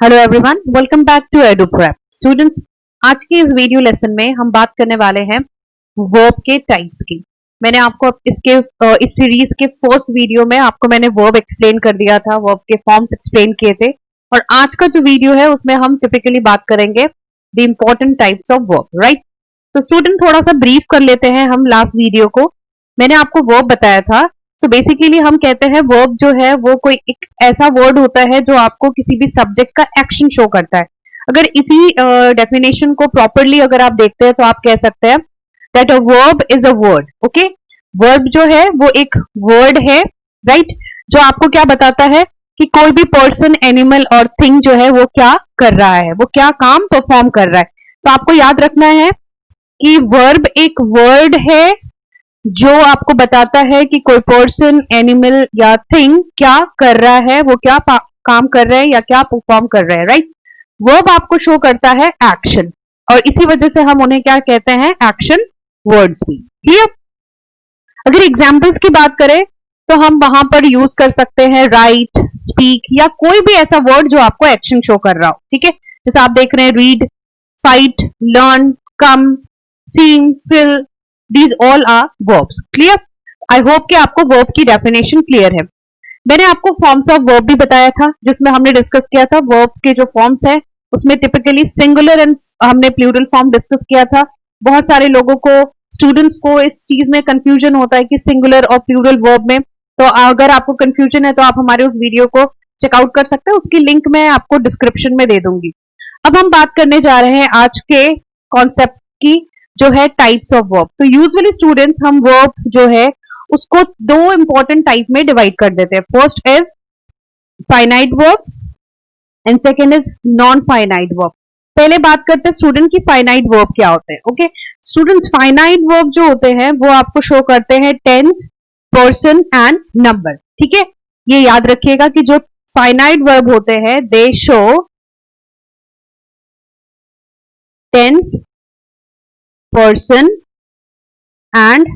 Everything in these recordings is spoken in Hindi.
Hello everyone, welcome back to Eduprep. Students, आज के इस वीडियो लेसन में हम बात करने वाले हैं वर्ब के टाइप्स की। मैंने आपको इस सीरीज के फर्स्ट वीडियो में आपको मैंने वर्ब एक्सप्लेन कर दिया था, वर्ब के फॉर्म्स एक्सप्लेन किए थे। और आज का जो वीडियो है उसमें हम टिपिकली बात करेंगे the important types of verb, right. तो स्टूडेंट, थोड़ा सा ब्रीफ कर लेते हैं हम लास्ट वीडियो को। मैंने आपको वर्ब बताया था। तो बेसिकली हम कहते हैं वर्ब जो है वो कोई एक ऐसा वर्ड होता है जो आपको किसी भी सब्जेक्ट का एक्शन शो करता है। अगर इसी डेफिनेशन को प्रॉपरली अगर आप देखते हैं तो आप कह सकते हैं that a verb is a word. Okay, verb जो है वो एक वर्ड है, राइट, जो आपको क्या बताता है कि कोई भी पर्सन, एनिमल और थिंग जो है वो क्या कर रहा है, वो क्या काम परफॉर्म कर रहा है। तो आपको याद रखना है कि वर्ब एक वर्ड है जो आपको बताता है कि कोई पर्सन, एनिमल या थिंग क्या कर रहा है, वो क्या काम कर रहे हैं या क्या परफॉर्म कर रहे हैं, राइट। वर्ब आपको शो करता है एक्शन, और इसी वजह से हम उन्हें क्या कहते हैं, एक्शन वर्ड्स भी। क्लियर? अगर एग्जाम्पल्स की बात करें तो हम वहां पर यूज कर सकते हैं राइट, स्पीक या कोई भी ऐसा वर्ड जो आपको एक्शन शो कर रहा हो। ठीक है, जैसे आप देख रहे हैं read, fight, learn, come, seem, fill, these all are verbs। क्लियर? आई होप कि आपको वर्ब की डेफिनेशन क्लियर है। मैंने आपको फॉर्म्स ऑफ वर्ब भी बताया था, जिसमें हमने डिस्कस किया था वर्ब के जो फॉर्म्स है उसमें टिपिकली सिंगुलर एंड हमने प्लूरल फॉर्म डिस्कस किया था। बहुत सारे लोगों को, स्टूडेंट्स को इस चीज में कंफ्यूजन होता है कि सिंगुलर और प्लूरल वर्ब में। तो अगर आपको कंफ्यूजन है तो आप हमारे उस वीडियो को चेकआउट कर सकते हैं, उसकी लिंक मैं आपको डिस्क्रिप्शन में दे दूंगी। अब हम बात करने जा रहे हैं आज के कॉन्सेप्ट की, जो है टाइप्स ऑफ वर्ब। तो यूजुअली स्टूडेंट्स हम वर्ब जो है उसको दो इंपॉर्टेंट टाइप में डिवाइड कर देते हैं। First is finite verb and second is non finite verb. पहले बात करते हैं स्टूडेंट की फाइनाइट वर्ब क्या होते हैं। ओके स्टूडेंट्स, फाइनाइट वर्ब जो होते हैं वो आपको शो करते हैं टेंस, पर्सन एंड नंबर। ठीक है, ये याद रखिएगा कि जो फाइनाइट वर्ब होते हैं they show tense, person and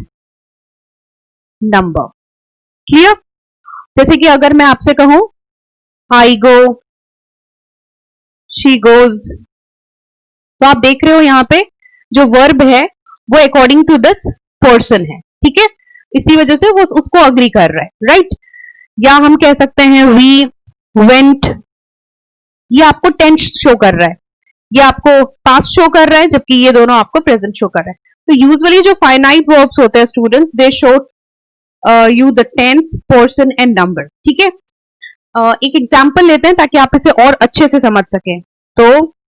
number. Clear? जैसे कि अगर मैं आपसे कहूं आई गो, शी गोज, तो आप देख रहे हो यहां पे जो वर्ब है वो अकॉर्डिंग टू दिस पर्सन है। ठीक है, इसी वजह से वो उसको अग्री कर रहा है, राइट। या हम कह सकते हैं वी वेंट, ये आपको टेंस शो कर रहा है, ये आपको पास्ट शो कर रहा है, जबकि ये दोनों आपको प्रेजेंट शो कर रहा है। तो यूजुअली जो फाइनाइट वर्ब्स होते हैं students, they show you the tense, person and number. ठीक है, एक एग्जांपल लेते हैं ताकि आप इसे और अच्छे से समझ सकें। तो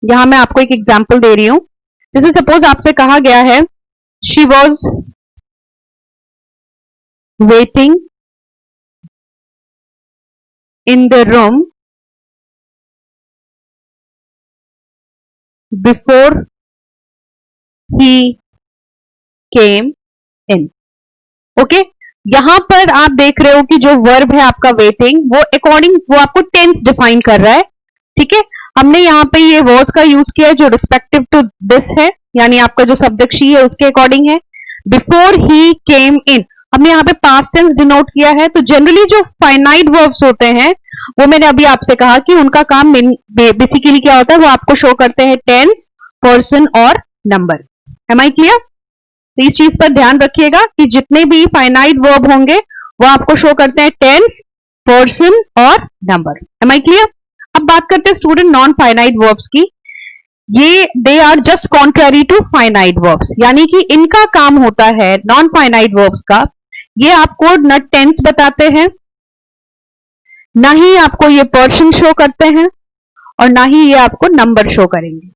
यहां मैं आपको एक एग्जांपल दे रही हूं। जैसे सपोज आपसे कहा गया है she was waiting in the room before he came in. Okay, यहां पर आप देख रहे हो कि जो वर्ब है आपका वेटिंग, वो आपको टेंस डिफाइन कर रहा है। ठीक है, हमने यहाँ पे ये वर्ड्स का यूज किया है जो रिस्पेक्टिव टू दिस है, यानी आपका जो सब्जेक्ट शी है उसके अकॉर्डिंग है। बिफोर ही केम इन, हमने यहाँ पे पास्ट टेंस डिनोट किया है। तो जनरली जो फाइनाइट वर्ब्स होते हैं वो मैंने अभी आपसे कहा कि उनका काम बेसिकली क्या होता है, वो आपको शो करते हैं टेंस, पर्सन और नंबर। Am I clear? तो इस चीज पर ध्यान रखिएगा कि जितने भी फाइनाइट वर्ब होंगे वो आपको शो करते हैं टेंस, पर्सन और नंबर। Am I clear? अब बात करते हैं स्टूडेंट नॉन फाइनाइट वर्ब्स की। ये they are just contrary to finite verbs, यानी कि इनका काम होता है नॉन फाइनाइट वर्ब्स का, ये आपको न टेंस बताते हैं, ना ही आपको ये पर्सन शो करते हैं, और ना ही ये आपको नंबर शो करेंगे।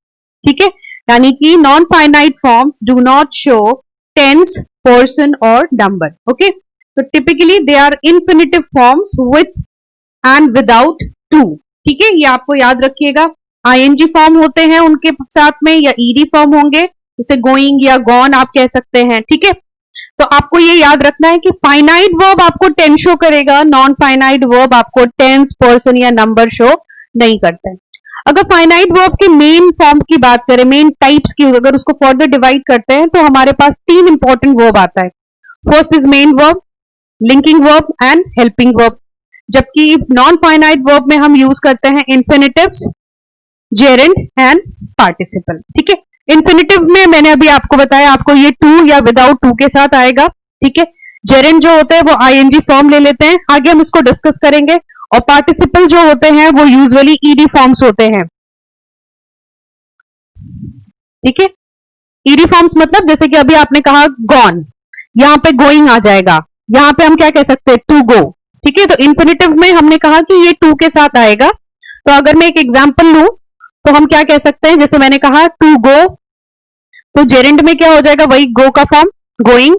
ठीक है, यानी कि non finite forms do not show tense, person और नंबर। ओके, तो typically they are infinitive forms with and without to. ठीक है, ये आपको याद रखिएगा। आईएनजी फॉर्म होते हैं उनके साथ में, या ईडी फॉर्म होंगे, जैसे गोइंग या गॉन आप कह सकते हैं। ठीक है, तो आपको ये याद रखना है कि फाइनाइट वर्ब आपको टेंस शो करेगा, नॉन फाइनाइट वर्ब आपको टेंस, पर्सन या नंबर शो नहीं करते। अगर फाइनाइट वर्ब के मेन फॉर्म की बात करें, मेन टाइप्स की, अगर उसको फर्दर डिवाइड करते हैं तो हमारे पास तीन इंपॉर्टेंट वर्ब आता है। First is main verb, linking verb and helping verb. जबकि नॉन फाइनाइट वर्ब में हम यूज करते हैं इंफिनिटिव्स, जेरेंड एंड पार्टिसिपल। ठीक है, इन्फिनेटिव में मैंने अभी आपको बताया, आपको ये टू या विदाउट टू के साथ आएगा। ठीक है, जेरेंड जो होते हैं वो आईएनजी फॉर्म ले लेते हैं, आगे हम इसको डिस्कस करेंगे। और पार्टिसिपल जो होते हैं वो यूजुअली ईडी फॉर्म्स होते हैं। ठीक है, ईडी फॉर्म्स मतलब जैसे कि अभी आपने कहा गॉन, यहां पे गोइंग आ जाएगा, यहां पे हम क्या कह सकते हैं, टू गो। ठीक है, तो इन्फिनेटिव में हमने कहा कि ये टू के साथ आएगा। तो अगर मैं एक एग्जांपल लूं तो हम क्या कह सकते हैं, जैसे मैंने कहा टू गो, तो जेरेंड में क्या हो जाएगा, वही गो का फॉर्म गोइंग।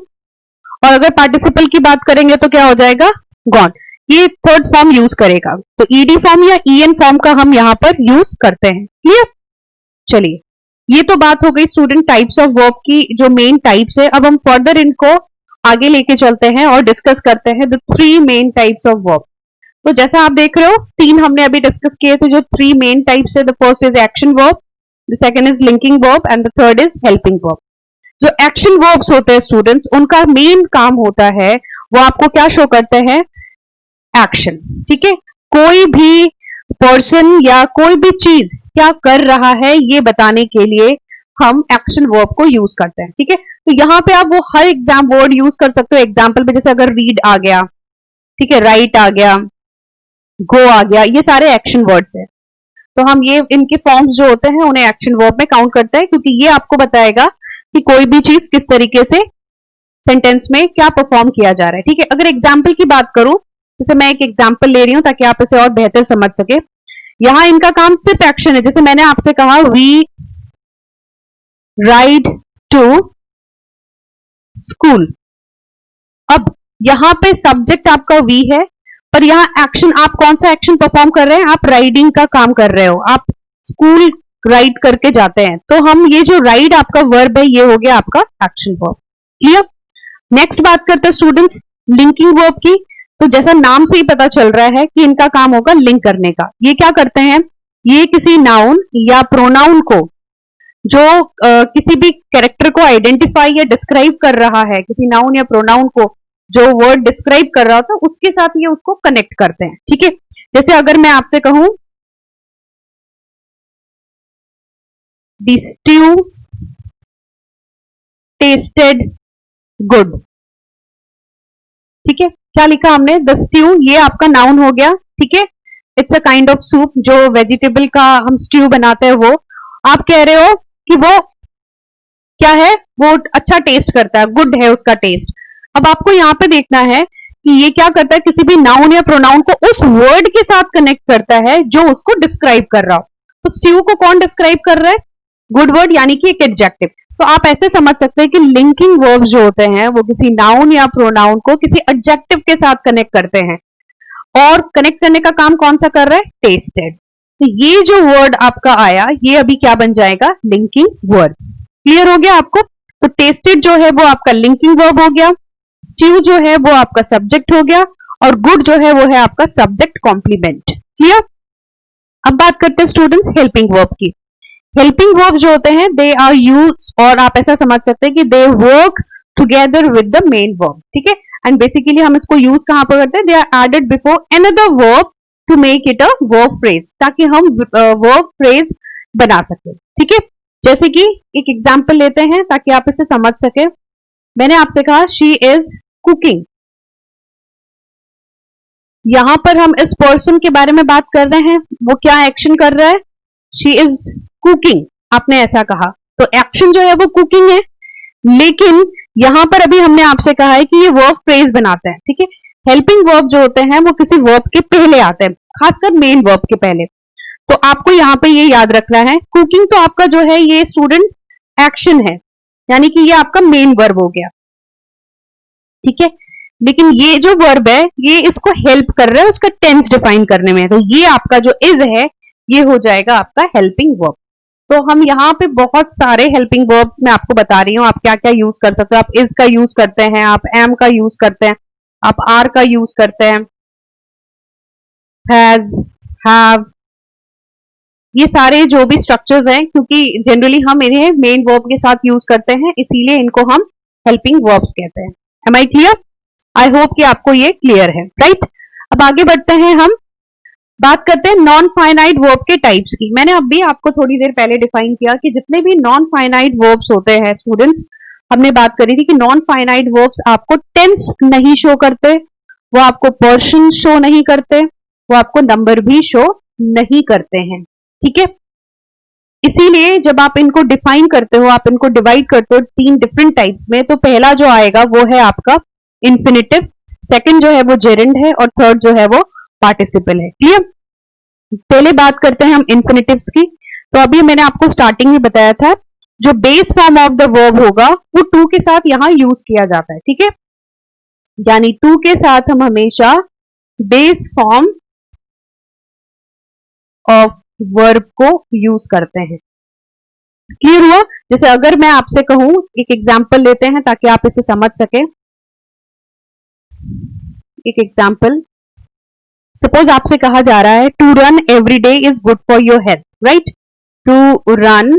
और अगर पार्टिसिपल की बात करेंगे तो क्या हो जाएगा, गॉन। ये थर्ड फॉर्म यूज करेगा, तो ईडी फॉर्म या ईएन फॉर्म का हम यहां पर यूज करते हैं। क्लियर? चलिए, ये तो बात हो गई स्टूडेंट टाइप्स ऑफ वर्ब की, जो मेन टाइप्स है। अब हम फर्दर इनको आगे लेके चलते हैं और डिस्कस करते हैं the three main types of verb. तो जैसा आप देख रहे हो, तीन हमने अभी डिस्कस किए थे जो थ्री मेन टाइप्स है। The first is action verb, the second is linking verb and the third is helping verb. जो एक्शन वर्ब्स होते हैं स्टूडेंट्स, उनका मेन काम होता है, वो आपको क्या शो करते हैं, एक्शन। ठीक है, कोई भी पर्सन या कोई भी चीज क्या कर रहा है ये बताने के लिए हम एक्शन वर्ब को यूज करते हैं। ठीक है, तो यहां पे आप वो हर एग्जाम वर्ड यूज कर सकते हो एग्जाम्पल पे, जैसे अगर रीड आ गया, ठीक है, राइट आ गया, गो आ गया, ये सारे एक्शन वर्ड्स है। तो हम ये इनके फॉर्म्स जो होते हैं उन्हें एक्शन वर्ब में काउंट करते हैं, क्योंकि ये आपको बताएगा कि कोई भी चीज किस तरीके से सेंटेंस में क्या परफॉर्म किया जा रहा है। ठीक है, अगर एग्जाम्पल की बात करूं, जैसे मैं एक एग्जाम्पल ले रही हूं ताकि आप इसे और बेहतर समझ सके। यहां इनका काम सिर्फ एक्शन है। जैसे मैंने आपसे कहा वी राइड टू स्कूल। अब यहां पे सब्जेक्ट आपका वी है, पर यहां एक्शन, आप कौन सा एक्शन परफॉर्म कर रहे हैं, आप राइडिंग का काम कर रहे हो, आप स्कूल राइड करके जाते हैं। तो हम ये जो राइड आपका वर्ब है, ये हो गया आपका एक्शन वर्ब। क्लियर? नेक्स्ट बात करते हैं स्टूडेंट्स लिंकिंग वर्ब की। तो जैसा नाम से ही पता चल रहा है कि इनका काम होगा लिंक करने का। ये क्या करते हैं, ये किसी नाउन या प्रोनाउन को, जो किसी भी कैरेक्टर को आइडेंटिफाई या डिस्क्राइब कर रहा है, किसी नाउन या प्रोनाउन को जो वर्ड डिस्क्राइब कर रहा होता है, उसके साथ ये उसको कनेक्ट करते हैं। ठीक है, जैसे अगर मैं आपसे कहूं द स्ट्यू टेस्टेड गुड। ठीक है, क्या लिखा हमने, द स्ट्यू, ये आपका नाउन हो गया। ठीक है, it's a kind of soup, जो वेजिटेबल का हम स्ट्यू बनाते हैं वो। आप कह रहे हो कि वो क्या है, वो अच्छा टेस्ट करता है, गुड है उसका टेस्ट। अब आपको यहां पे देखना है कि ये क्या करता है, किसी भी नाउन या प्रोनाउन को उस वर्ड के साथ कनेक्ट करता है जो उसको डिस्क्राइब कर रहा हो। तो स्ट्यू को कौन डिस्क्राइब कर रहा है, गुड वर्ड, यानी कि एक एडजेक्टिव। तो आप ऐसे समझ सकते हैं कि लिंकिंग वर्ब्स जो होते हैं वो किसी नाउन या प्रोनाउन को किसी एडजेक्टिव के साथ कनेक्ट करते हैं, और कनेक्ट करने का काम कौन सा कर रहा है, टेस्टेड। तो ये जो वर्ड आपका आया, ये अभी क्या बन जाएगा, लिंकिंग वर्ड। क्लियर हो गया आपको? तो टेस्टेड जो है वो आपका लिंकिंग वर्ब हो गया, स्ट्यू जो है वो आपका सब्जेक्ट हो गया, और गुड जो है वो है आपका सब्जेक्ट कॉम्प्लीमेंट। क्लियर? अब बात करते हैं स्टूडेंट्स हेल्पिंग वर्ब की। हेल्पिंग वर्ब जो होते हैं दे आर यूज, और आप ऐसा समझ सकते हैं कि they work together with the main verb. ठीक है, एंड बेसिकली हम इसको यूज कहां पर करते हैं, they are added before another verb to make it a verb phrase, ताकि हम वर्ब फ्रेज बना सके। ठीक है, जैसे कि एक एग्जाम्पल लेते हैं ताकि आप इसे समझ सके। मैंने आपसे कहा शी इज कुकिंग। यहां पर हम इस पर्सन के बारे में बात कर रहे हैं, वो क्या एक्शन कर रहा है, शी इज कुकिंग, आपने ऐसा कहा, तो एक्शन जो है वो कुकिंग है। लेकिन यहां पर अभी हमने आपसे कहा है कि ये वर्ब फ्रेज बनाते हैं। ठीक है, हेल्पिंग वर्ब जो होते हैं वो किसी वर्ब के पहले आते हैं, खासकर मेन वर्ब के पहले। तो आपको यहां पे ये याद रखना है, कुकिंग तो आपका जो है ये स्टूडेंट एक्शन है, यानी कि ये आपका मेन वर्ब हो गया। ठीक है, लेकिन ये जो वर्ब है ये इसको हेल्प कर रहा है उसका टेंस डिफाइन करने में, तो ये आपका जो इज है ये हो जाएगा आपका हेल्पिंग वर्ब। तो हम यहाँ पे बहुत सारे हेल्पिंग वर्ब्स मैं आपको बता रही हूँ, आप क्या क्या यूज कर सकते हो। आप इज का यूज करते हैं, आप एम का यूज करते हैं, आप आर का यूज करते हैं, हैज, हैव, ये सारे जो भी स्ट्रक्चर्स हैं, क्योंकि जनरली हम इन्हें मेन वर्ब के साथ यूज करते हैं, इसीलिए इनको हम हेल्पिंग वर्ब्स कहते हैं। Am I clear? I hope कि आपको ये क्लियर है, राइट? अब आगे बढ़ते हैं हम बात करते हैं नॉन फाइनाइट वर्ब के टाइप्स की। मैंने अभी आपको थोड़ी देर पहले डिफाइन किया कि जितने भी नॉन फाइनाइट वर्ब्स होते हैं स्टूडेंट्स, हमने बात करी थी कि नॉन फाइनाइट वर्ब्स आपको टेंस नहीं शो करते, वो आपको पर्सन शो नहीं करते, वो आपको नंबर भी शो नहीं करते हैं, ठीक है। इसीलिए जब आप इनको डिफाइन करते हो, आप इनको डिवाइड करते हो 3 डिफरेंट टाइप्स में, तो पहला जो आएगा वो है आपका इंफिनिटिव, सेकंड जो है वो जेरेंड है, और थर्ड जो है वो पार्टिसिपल है। क्लियर? पहले बात करते हैं हम इंफिनिटिव्स की। तो अभी मैंने आपको स्टार्टिंग में बताया था, जो base form of the verb होगा वो टू के साथ यहां यूज किया जाता है, ठीक है। यानी टू के साथ हम हमेशा बेस फॉर्म ऑफ वर्ब को यूज करते हैं। क्लियर हुआ? जैसे अगर मैं आपसे कहूं, एक एग्जांपल लेते हैं ताकि आप इसे समझ सके। एक एग्जांपल, सपोज आपसे कहा जा रहा है to run every day is good for your health, right? To run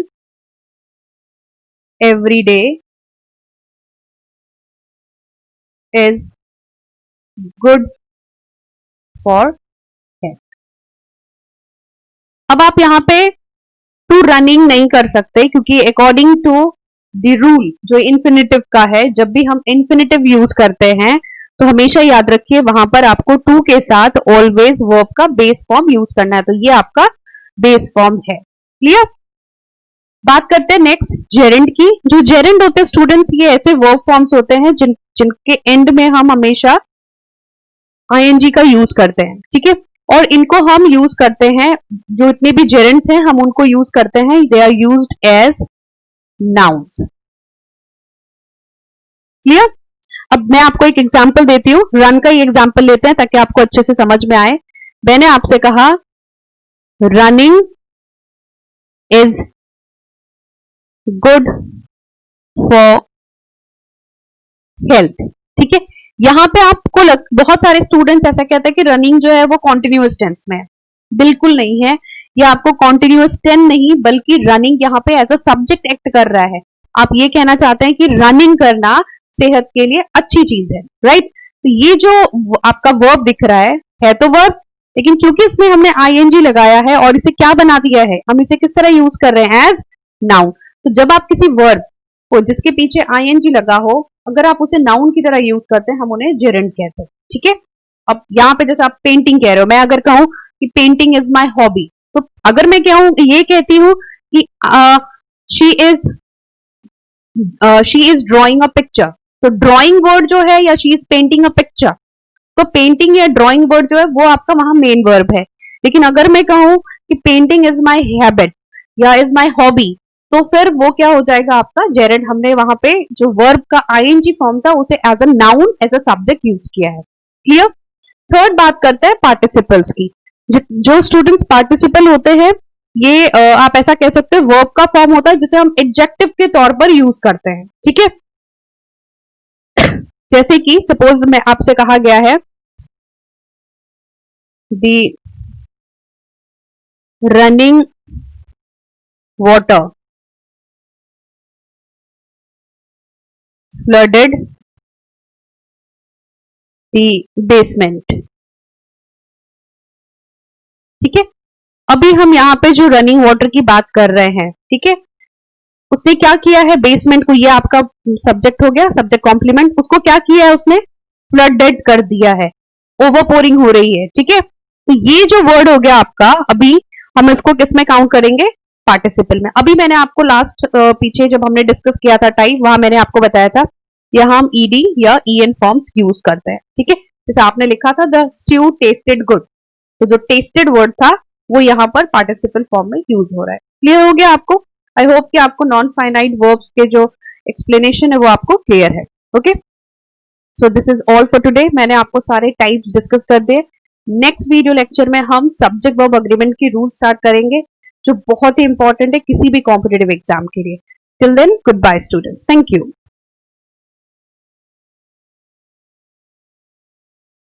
every day is good for health. अब आप यहां पे टू रनिंग नहीं कर सकते, क्योंकि अकॉर्डिंग टू द रूल जो इन्फिनिटिव का है, जब भी हम इन्फिनिटिव यूज करते हैं तो हमेशा याद रखिए वहां पर आपको टू के साथ ऑलवेज वर्ब का बेस फॉर्म यूज करना है। तो ये आपका बेस फॉर्म है। क्लियर? बात करते हैं नेक्स्ट जेरेंड की। जो जेरेंड होते हैं स्टूडेंट्स, ये ऐसे वर्ब फॉर्म्स होते हैं जिनके एंड में हम हमेशा आईएनजी का यूज करते हैं, ठीक है। और इनको हम यूज करते हैं, जो इतने भी जेरेंड्स हैं हम उनको यूज करते हैं, they are used as nouns. Clear? अब मैं आपको एक एग्जांपल देती हूँ, रन का ही एग्जांपल लेते हैं ताकि आपको अच्छे से समझ में आए। मैंने आपसे कहा running is good for health, ठीक है। यहां पे आपको बहुत सारे स्टूडेंट्स ऐसा कहते हैं कि रनिंग जो है वो कॉन्टिन्यूअस टेंस में है। बिल्कुल नहीं है, ये आपको कॉन्टिन्यूअस टेंस नहीं बल्कि रनिंग यहाँ पे एज अ सब्जेक्ट एक्ट कर रहा है। आप ये कहना चाहते हैं कि रनिंग करना सेहत के लिए अच्छी चीज है, राइट? तो ये जो आपका वर्ब दिख रहा है तो वर्ब, लेकिन क्योंकि इसमें हमने आईएनजी लगाया है और इसे क्या बना दिया है, हम इसे किस तरह यूज कर रहे हैं? As noun. तो जब आप किसी वर्ब को जिसके पीछे आईएनजी लगा हो, अगर आप उसे नाउन की तरह यूज करते हैं, हम उन्हें जेरेंड कहते हैं, ठीक है। अब यहाँ पे जैसे आप पेंटिंग कह रहे हो, मैं अगर कहूं कि पेंटिंग इज माई हॉबी, तो अगर मैं कहूं ये कहती हूं कि she is drawing a picture, तो ड्रॉइंग वर्ड जो है, या she is painting a picture, तो पेंटिंग या ड्रॉइंग वर्ड जो है वो आपका वहां मेन वर्ब है। लेकिन अगर मैं कहूं कि पेंटिंग इज माई हैबिट या इज माई हॉबी, तो फिर वो क्या हो जाएगा आपका जेरेंड। हमने वहां पे जो वर्ब का आईएनजी फॉर्म था उसे as a noun, as a subject use किया है। क्लियर? थर्ड बात करते हैं पार्टिसिपल्स की। जो स्टूडेंट्स पार्टिसिपल होते हैं, ये आप ऐसा कह सकते हैं वर्ब का फॉर्म होता है जिसे हम एडजेक्टिव के तौर पर यूज करते हैं, ठीक है। जैसे कि सपोज मैं आपसे कहा गया है the running water flooded the basement, ठीक है। अभी हम यहाँ पे जो रनिंग वाटर की बात कर रहे हैं, ठीक है, उसने क्या किया है बेसमेंट को, ये आपका सब्जेक्ट हो गया, सब्जेक्ट कॉम्प्लीमेंट, उसको क्या किया है उसने? फ्लडेड कर दिया है, ओवरपोरिंग हो रही है, ठीक है। तो ये जो वर्ड हो गया आपका, अभी हम इसको किस में काउंट करेंगे? पार्टिसिपल में। अभी मैंने आपको लास्ट पीछे जब हमने डिस्कस किया था टाइप, वहां मैंने आपको बताया था यहाँ हम ईडी या ईएन फॉर्म्स यूज करते हैं, ठीक है। जैसे आपने लिखा था द स्ट्यू टेस्टेड गुड, तो जो टेस्टेड वर्ड था वो यहाँ पर पार्टिसिपल फॉर्म में यूज हो रहा है। क्लियर हो गया आपको? आई होप कि आपको नॉन फाइनाइट वर्ब्स के जो एक्सप्लेनेशन है वो आपको क्लियर है। Okay, so this is all for today. मैंने आपको सारे टाइप्स डिस्कस कर दिए। नेक्स्ट वीडियो लेक्चर में हम सब्जेक्ट वर्ब अग्रीमेंट की रूल स्टार्ट करेंगे, जो बहुत ही इंपॉर्टेंट है किसी भी कॉम्पिटेटिव एग्जाम के लिए। Till then, good bye students, thank you.